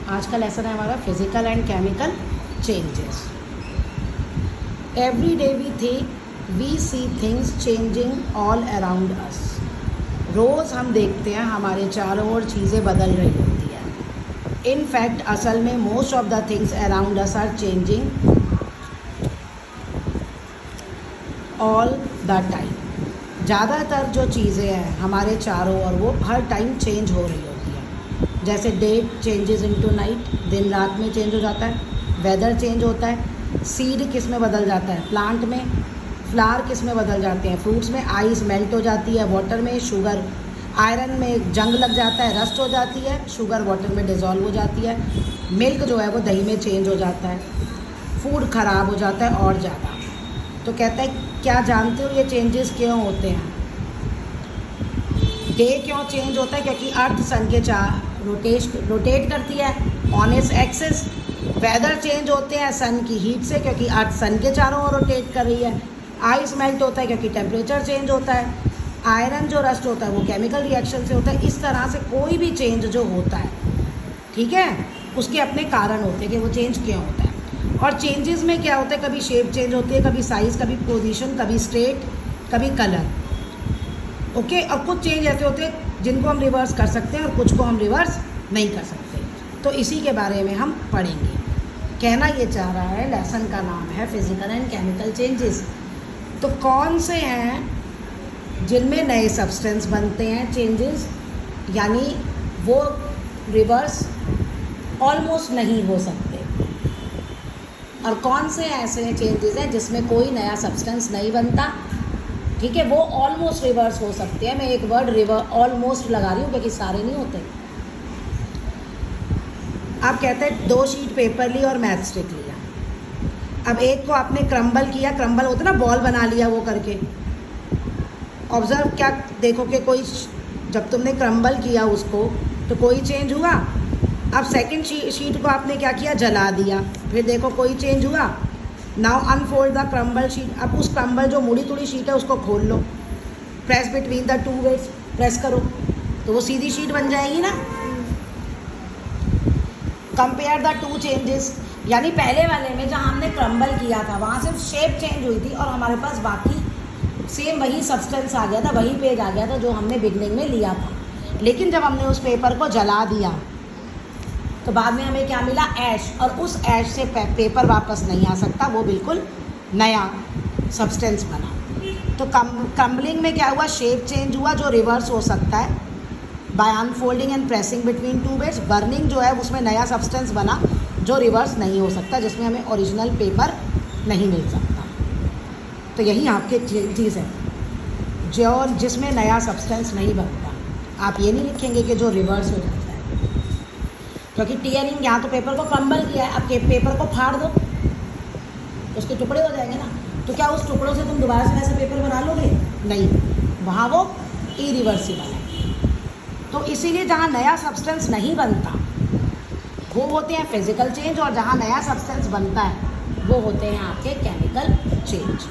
आज का लेसन है हमारा physical and chemical changes. Every day we think we see things changing all around us. रोज़ हम देखते हैं हमारे चारों ओर चीज़ें बदल रही होती हैं। इन फैक्ट असल में most of the things around us are changing all the time. ज़्यादातर जो चीज़ें हैं हमारे चारों ओर वो हर टाइम चेंज हो रही होती हैं। जैसे डे चेंजेस इनटू नाइट, दिन रात में चेंज हो जाता है। वेदर चेंज होता है। सीड किस में बदल जाता है, प्लांट में। फ्लावर किस में बदल जाते हैं, फ्रूट्स में। आइस मेल्ट हो जाती है, वाटर में। शुगर, आयरन में जंग लग जाता है, रस्ट हो जाती है। शुगर वाटर में डिज़ोल्व हो जाती है। मिल्क जो है वो दही में चेंज हो जाता है। फूड ख़राब हो जाता है और ज़्यादा। तो कहता है क्या जानते हो ये चेंजेस क्यों होते हैं? डे क्यों चेंज होता है? क्योंकि अर्थ सन के रोटेट करती है on its axis. Weather change होते हैं सन की हीट से, क्योंकि अर्थ सन के चारों ओर रोटेट कर रही है। आइस मेल्ट होता है क्योंकि टेम्परेचर चेंज होता है। आयरन जो रस्ट होता है वो केमिकल रिएक्शन से होता है। इस तरह से कोई भी चेंज जो होता है, ठीक है, उसके अपने कारण होते हैं कि वो चेंज क्यों होता है। और चेंजेस में क्या होता है, कभी शेप चेंज होती है, कभी साइज़, कभी पोजीशन, कभी स्टेट, कभी कलर। ओके। और कुछ चेंज ऐसे होते हैं जिनको हम रिवर्स कर सकते हैं और कुछ को हम रिवर्स नहीं कर सकते। तो इसी के बारे में हम पढ़ेंगे। कहना ये चाह रहा है, लेसन का नाम है फिजिकल एंड केमिकल चेंजेस। तो कौन से हैं जिनमें नए सब्सटेंस बनते हैं, चेंजेस, यानी वो रिवर्स ऑलमोस्ट नहीं हो सकते। और कौन से ऐसे चेंजेस हैं जिसमें कोई नया सब्सटेंस नहीं बनता, ठीक है, वो ऑलमोस्ट रिवर्स हो सकते हैं। मैं एक वर्ड ऑलमोस्ट लगा रही हूँ क्योंकि सारे नहीं होते। आप कहते हैं 2 शीट पेपर ली और मैथ स्टिक लिया। अब एक को आपने क्रम्बल किया, क्रम्बल होता है ना, बॉल बना लिया वो करके। ऑब्जर्व, क्या देखो कि कोई, जब तुमने क्रम्बल किया उसको तो कोई चेंज हुआ। अब सेकंड शीट को आपने क्या किया, जला दिया, फिर देखो कोई चेंज हुआ। Now unfold the crumble sheet. अब उस क्रम्बल जो मुड़ी तुड़ी शीट है उसको खोल लो, press between the 2 weights, press करो तो वो सीधी शीट बन जाएगी ना। कंपेयर द 2 चेंजेस, यानी पहले वाले में जहाँ हमने क्रम्बल किया था वहाँ सिर्फ शेप चेंज हुई थी और हमारे पास बाकी सेम वही सब्सटेंस आ गया था, वही पेज आ गया था जो हमने बिगनिंग में लिया था। लेकिन जब हमने उस पेपर को जला दिया तो बाद में हमें क्या मिला, ऐश। और उस ऐश से पेपर वापस नहीं आ सकता, वो बिल्कुल नया सब्सटेंस बना। तो क्रम्बलिंग में क्या हुआ, शेप चेंज हुआ जो रिवर्स हो सकता है by unfolding and pressing between 2 weights. Burning जो है उसमें नया सब्सटेंस बना जो रिवर्स नहीं हो सकता, जिसमें हमें ओरिजिनल पेपर नहीं मिल सकता। तो यही आपके चीज़ है जो जिसमें नया सब्सटेंस नहीं बनता। आप ये नहीं लिखेंगे कि जो रिवर्स हो जाता है, क्योंकि टीयरिंग, यहाँ तो पेपर को क्रम्बल किया है, अब पेपर को फाड़ दो उसके टुकड़े हो जाएंगे ना। तो क्या उस टुकड़ों से तुम दोबारा से ऐसा पेपर बना लोगे? नहीं, वहाँ वो इरिवर्सिबल है। तो इसीलिए जहाँ नया सब्सटेंस नहीं बनता वो होते हैं फिजिकल चेंज, और जहाँ नया सब्सटेंस बनता है वो होते हैं आपके केमिकल चेंज।